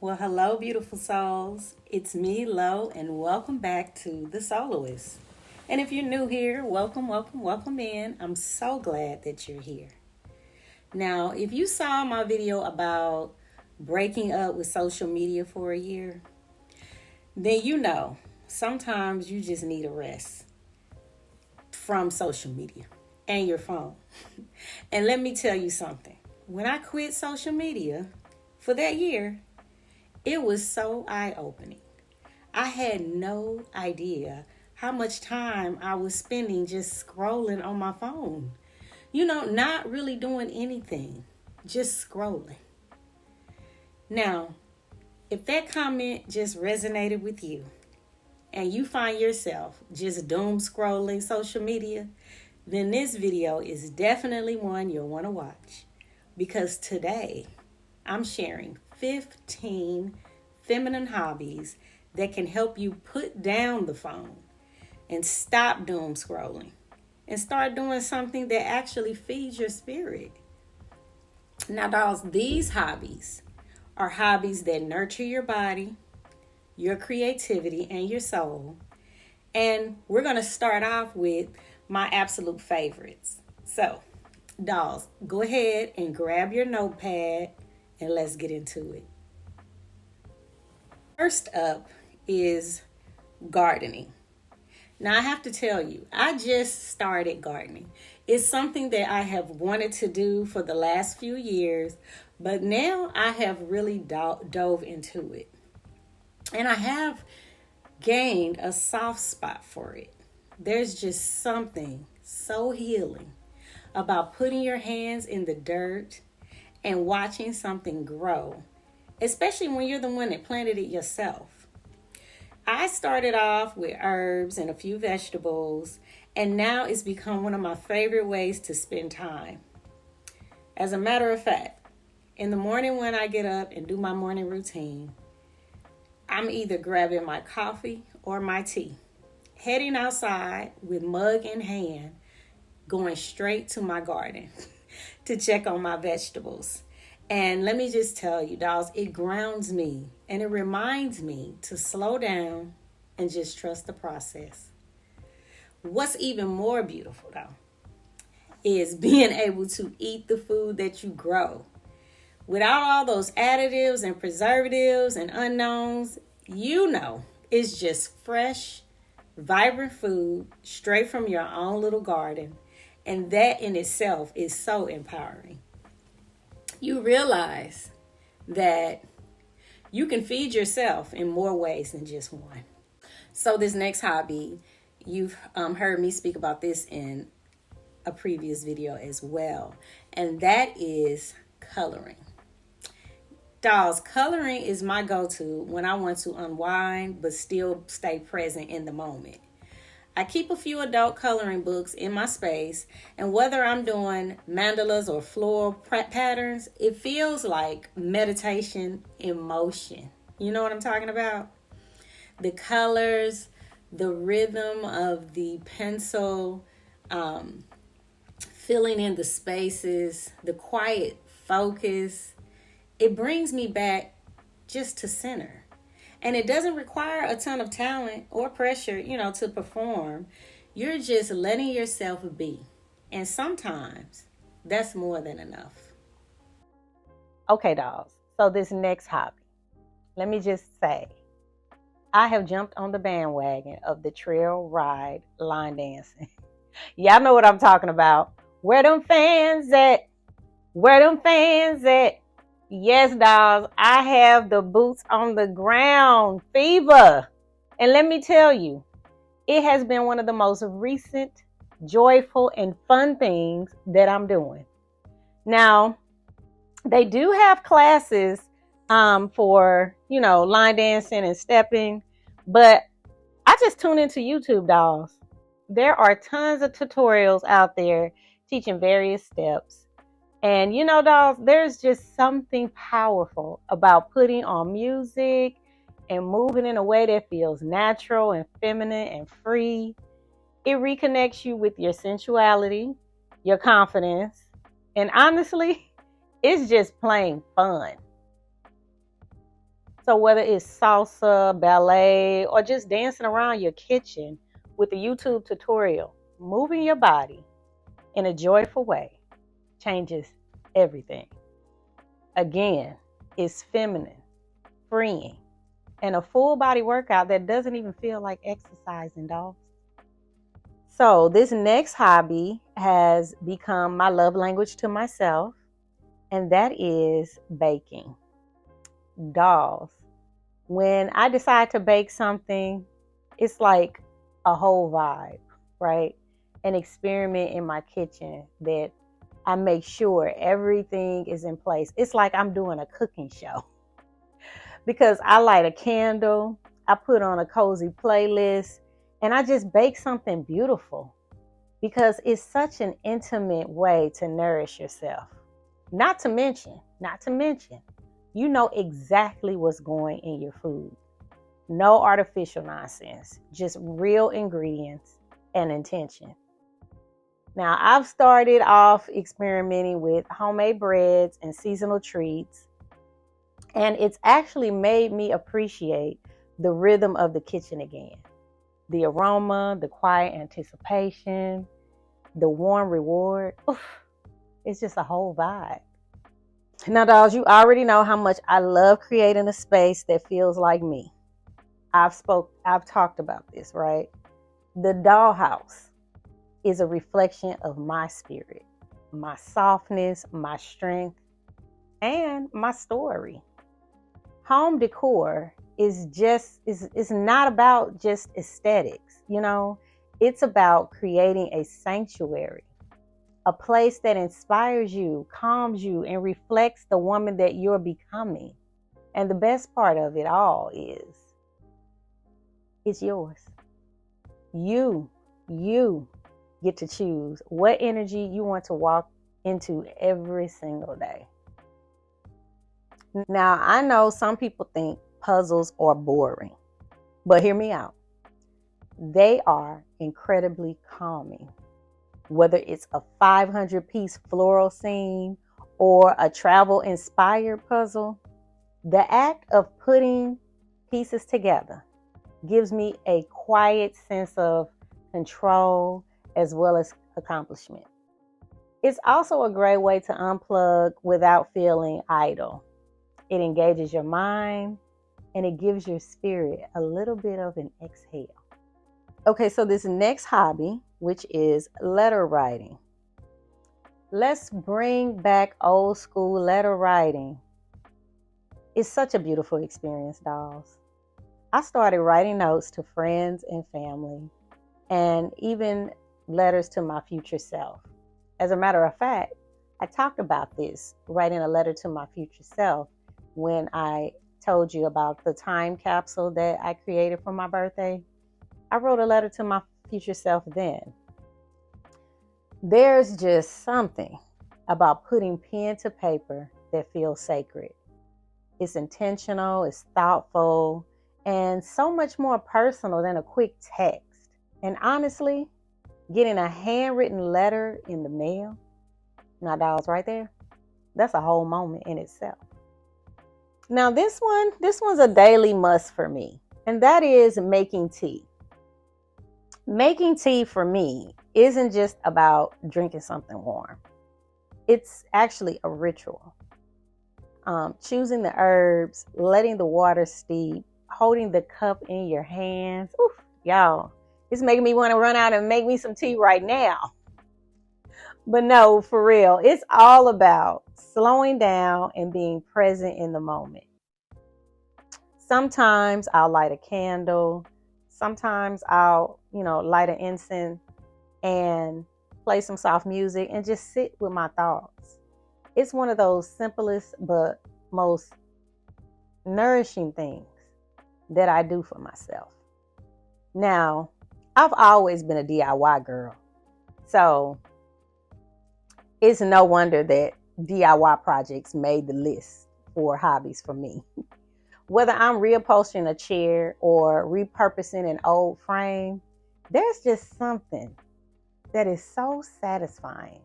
Well, hello, beautiful souls. It's me, Lo, and welcome back to the Soloist. And if you're new here, welcome in. I'm so glad that you're here. Now, if you saw my video about breaking up with social media for a year, then you know sometimes you just need a rest from social media and your phone. And let me tell you something. When I quit social media for that year, it was so eye opening. I had no idea how much time I was spending just scrolling on my phone. Not really doing anything, just scrolling. Now, if that comment just resonated with you and you find yourself just doom scrolling social media, then this video is definitely one you'll want to watch because today I'm sharing 15 feminine hobbies that can help you put down the phone and stop doom scrolling and start doing something that actually feeds your spirit. Now, dolls, these hobbies are hobbies that nurture your body, your creativity, and your soul. And we're going to start off with my absolute favorites. So, dolls, go ahead and grab your notepad and let's get into it. First up is gardening. Now, I have to tell you, I just started gardening. It's something that I have wanted to do for the last few years, but now I have really dove into it. And I have gained a soft spot for it. There's just something so healing about putting your hands in the dirt and watching something grow, especially when you're the one that planted it yourself. I started off with herbs and a few vegetables, and now it's become one of my favorite ways to spend time. As a matter of fact, in the morning when I get up and do my morning routine, I'm either grabbing my coffee or my tea, heading outside with mug in hand, going straight to my garden to check on my vegetables. And let me just tell you, dolls, it grounds me and it reminds me to slow down and just trust the process. What's even more beautiful, though, is being able to eat the food that you grow. Without all those additives and preservatives and unknowns, it's just fresh, vibrant food straight from your own little garden. And that in itself is so empowering. You realize that you can feed yourself in more ways than just one. So this next hobby, you've heard me speak about this in a previous video as well, and that is coloring. Dolls, coloring is my go-to when I want to unwind but still stay present in the moment. I keep a few adult coloring books in my space, and whether I'm doing mandalas or floral patterns, it feels like meditation in motion. You know what I'm talking about? The colors, the rhythm of the pencil, filling in the spaces, the quiet focus, it brings me back just to center. And it doesn't require a ton of talent or pressure, to perform. You're just letting yourself be. And sometimes that's more than enough. Okay, dolls. So this next hobby, let me just say, I have jumped on the bandwagon of the trail ride line dancing. Y'all know what I'm talking about. Where them fans at? Where them fans at? Yes, dolls, I have the boots on the ground fever. And let me tell you, it has been one of the most recent, joyful, and fun things that I'm doing. Now, they do have classes for, line dancing and stepping, but I just tune into YouTube, dolls. There are tons of tutorials out there teaching various steps. And dolls, there's just something powerful about putting on music and moving in a way that feels natural and feminine and free. It reconnects you with your sensuality, your confidence, and honestly, it's just plain fun. So whether it's salsa, ballet, or just dancing around your kitchen with a YouTube tutorial, moving your body in a joyful way changes everything. Again, it's feminine, freeing, and a full body workout that doesn't even feel like exercising, dogs. So this next hobby has become my love language to myself, and that is baking. Dolls. When I decide to bake something, it's like a whole vibe, right? An experiment in my kitchen that I make sure everything is in place. It's like I'm doing a cooking show because I light a candle, I put on a cozy playlist, and I just bake something beautiful because it's such an intimate way to nourish yourself. Not to mention, you know exactly what's going in your food. No artificial nonsense, just real ingredients and intention. Now, I've started off experimenting with homemade breads and seasonal treats, and it's actually made me appreciate the rhythm of the kitchen again. The aroma, the quiet anticipation, the warm reward. Oof, it's just a whole vibe. Now, dolls, you already know how much I love creating a space that feels like me. I've talked about this, right? The dollhouse is a reflection of my spirit, my softness, my strength, and my story. Home decor is not about just aesthetics, it's about creating a sanctuary, a place that inspires you, calms you, and reflects the woman that you're becoming. And the best part of it all is it's yours. You get to choose what energy you want to walk into every single day. Now, I know some people think puzzles are boring, but hear me out. They are incredibly calming. Whether it's a 500-piece floral scene or a travel-inspired puzzle, the act of putting pieces together gives me a quiet sense of control as well as accomplishment. It's also a great way to unplug without feeling idle. It engages your mind and it gives your spirit a little bit of an exhale. Okay, so this next hobby, which is letter writing. Let's bring back old school letter writing. It's such a beautiful experience, dolls. I started writing notes to friends and family, and even letters to my future self. As a matter of fact, I talked about this, writing a letter to my future self, when I told you about the time capsule that I created for my birthday. I wrote a letter to my future self then. There's just something about putting pen to paper that feels sacred. It's intentional, it's thoughtful, and so much more personal than a quick text. And honestly, getting a handwritten letter in the mail, now dolls, right there, that's a whole moment in itself. Now this one's a daily must for me, and that is making tea. Making tea for me isn't just about drinking something warm. It's actually a ritual. Choosing the herbs, letting the water steep, holding the cup in your hands. Oof, y'all, it's making me want to run out and make me some tea right now. But no, for real, it's all about slowing down and being present in the moment. Sometimes I'll light a candle. Sometimes I'll, light an incense and play some soft music and just sit with my thoughts. It's one of those simplest but most nourishing things that I do for myself. Now, I've always been a DIY girl, so it's no wonder that DIY projects made the list for hobbies for me. Whether I'm reupholstering a chair or repurposing an old frame, there's just something that is so satisfying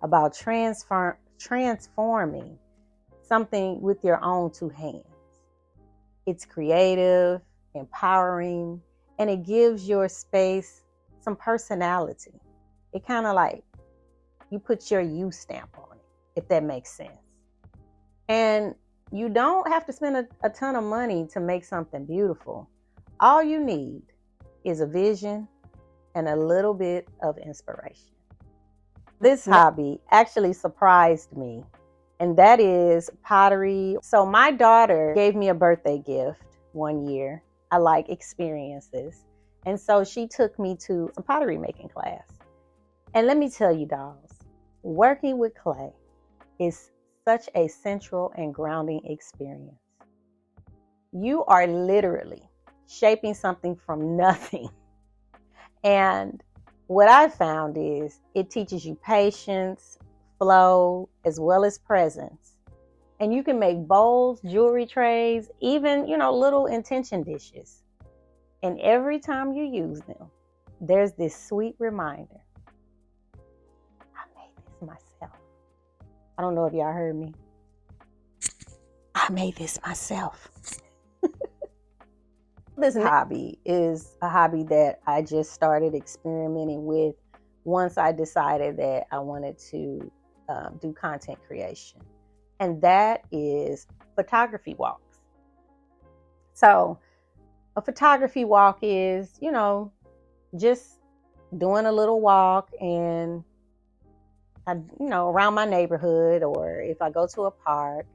about transforming something with your own two hands. It's creative, empowering, and it gives your space some personality. It kind of like you put your you stamp on it, if that makes sense. And you don't have to spend a ton of money to make something beautiful. All you need is a vision and a little bit of inspiration. This hobby actually surprised me, and that is pottery. So my daughter gave me a birthday gift one year. I like experiences. And so she took me to some pottery making class. And let me tell you, dolls, working with clay is such a central and grounding experience. You are literally shaping something from nothing. And what I found is it teaches you patience, flow, as well as presence. And you can make bowls, jewelry trays, even, little intention dishes. And every time you use them, there's this sweet reminder. I made this myself. I don't know if y'all heard me. I made this myself. This hobby is a hobby that I just started experimenting with once I decided that I wanted to do content creation. And that is photography walks. So a photography walk is, just doing a little walk and, around my neighborhood, or if I go to a park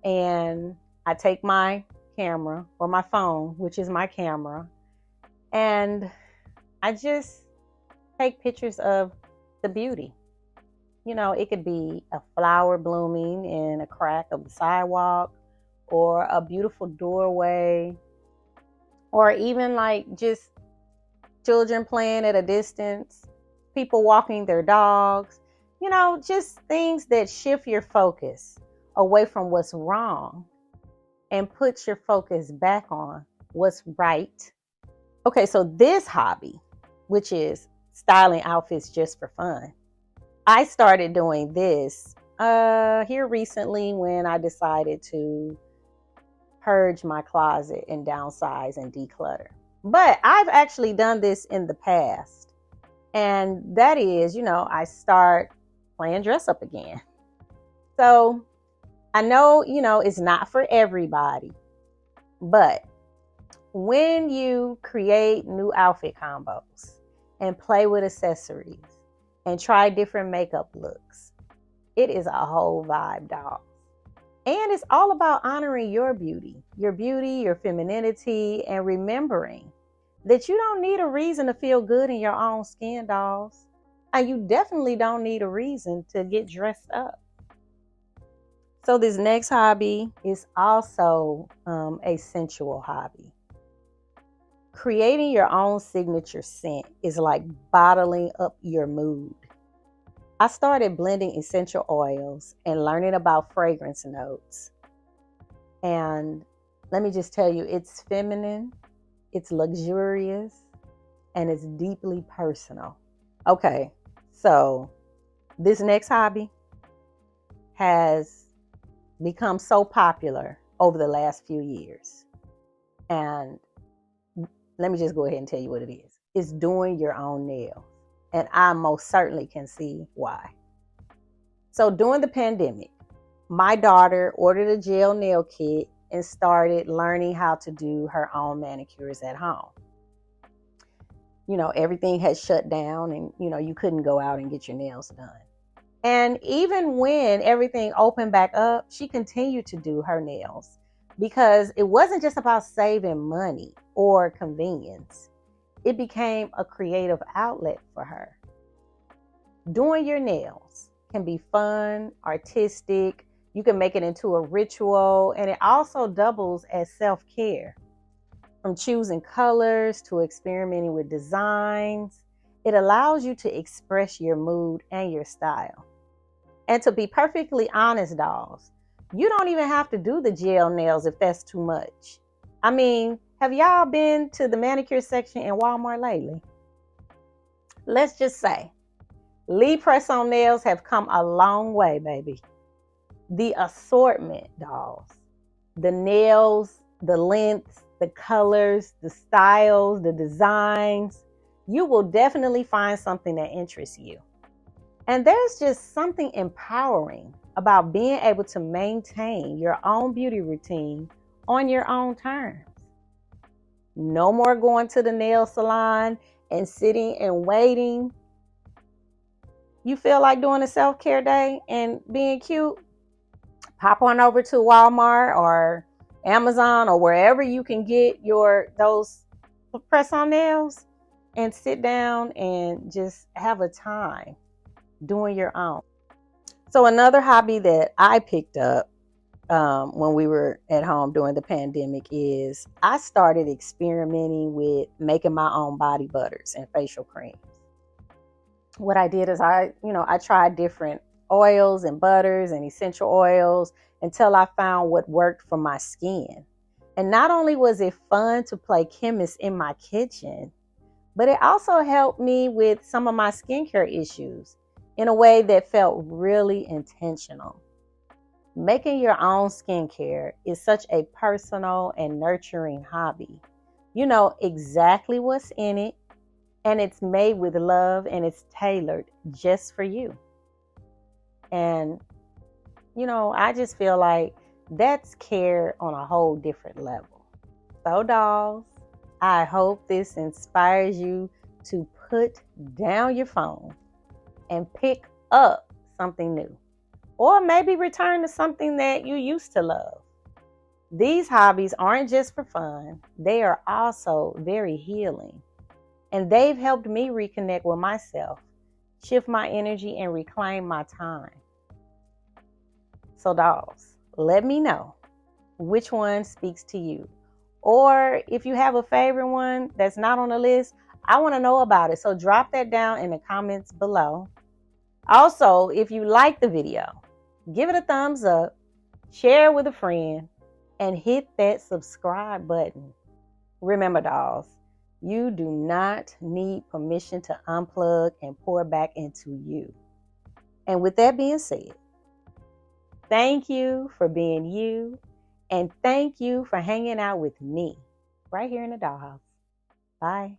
and I take my camera or my phone, which is my camera, and I just take pictures of the beauty. It could be a flower blooming in a crack of the sidewalk, or a beautiful doorway, or even like just children playing at a distance, people walking their dogs, just things that shift your focus away from what's wrong and put your focus back on what's right. Okay, so this hobby, which is styling outfits just for fun, I started doing this here recently when I decided to purge my closet and downsize and declutter. But I've actually done this in the past. And that is, I start playing dress up again. So I know, it's not for everybody, but when you create new outfit combos and play with accessories and try different makeup looks, it is a whole vibe, dog. And it's all about honoring your beauty, your femininity, and remembering that you don't need a reason to feel good in your own skin, dolls. And you definitely don't need a reason to get dressed up. So this next hobby is also a sensual hobby. Creating your own signature scent is like bottling up your mood. I started blending essential oils and learning about fragrance notes. And let me just tell you, it's feminine, it's luxurious, and it's deeply personal. Okay, so this next hobby has become so popular over the last few years. And let me just go ahead and tell you what it is. It's doing your own nails. And I most certainly can see why. So during the pandemic, my daughter ordered a gel nail kit and started learning how to do her own manicures at home. Everything had shut down and, you couldn't go out and get your nails done. And even when everything opened back up, she continued to do her nails because it wasn't just about saving money or convenience. It became a creative outlet for her. Doing your nails can be fun, artistic. You can make it into a ritual, and it also doubles as self-care. From choosing colors to experimenting with designs, it allows you to express your mood and your style. And to be perfectly honest, dolls, you don't even have to do the gel nails if that's too much. I mean, have y'all been to the manicure section in Walmart lately? Let's just say, Lee press-on nails have come a long way, baby. The assortment, dolls, the nails the lengths, the colors, the styles, the designs, you will definitely find something that interests you. And there's just something empowering about being able to maintain your own beauty routine on your own terms. No more going to the nail salon and sitting and waiting. You feel like doing a self-care day and being cute? Pop on over to Walmart or Amazon or wherever you can get those press-on nails and sit down and just have a time doing your own. So another hobby that I picked up when we were at home during the pandemic is I started experimenting with making my own body butters and facial creams. What I did is I tried different oils and butters and essential oils until I found what worked for my skin. And not only was it fun to play chemist in my kitchen, but it also helped me with some of my skincare issues in a way that felt really intentional. Making your own skincare is such a personal and nurturing hobby. You know exactly what's in it, and it's made with love, and it's tailored just for you. And, I just feel like that's care on a whole different level. So, dolls, I hope this inspires you to put down your phone and pick up something new. Or maybe return to something that you used to love. These hobbies aren't just for fun. They are also very healing. And they've helped me reconnect with myself, shift my energy, and reclaim my time. So, dolls, let me know which one speaks to you. Or if you have a favorite one that's not on the list, I want to know about it. So drop that down in the comments below. Also, if you like the video, give it a thumbs up, share it with a friend, and hit that subscribe button. Remember, dolls, you do not need permission to unplug and pour back into you. And with that being said, thank you for being you, and thank you for hanging out with me right here in the dollhouse. Bye.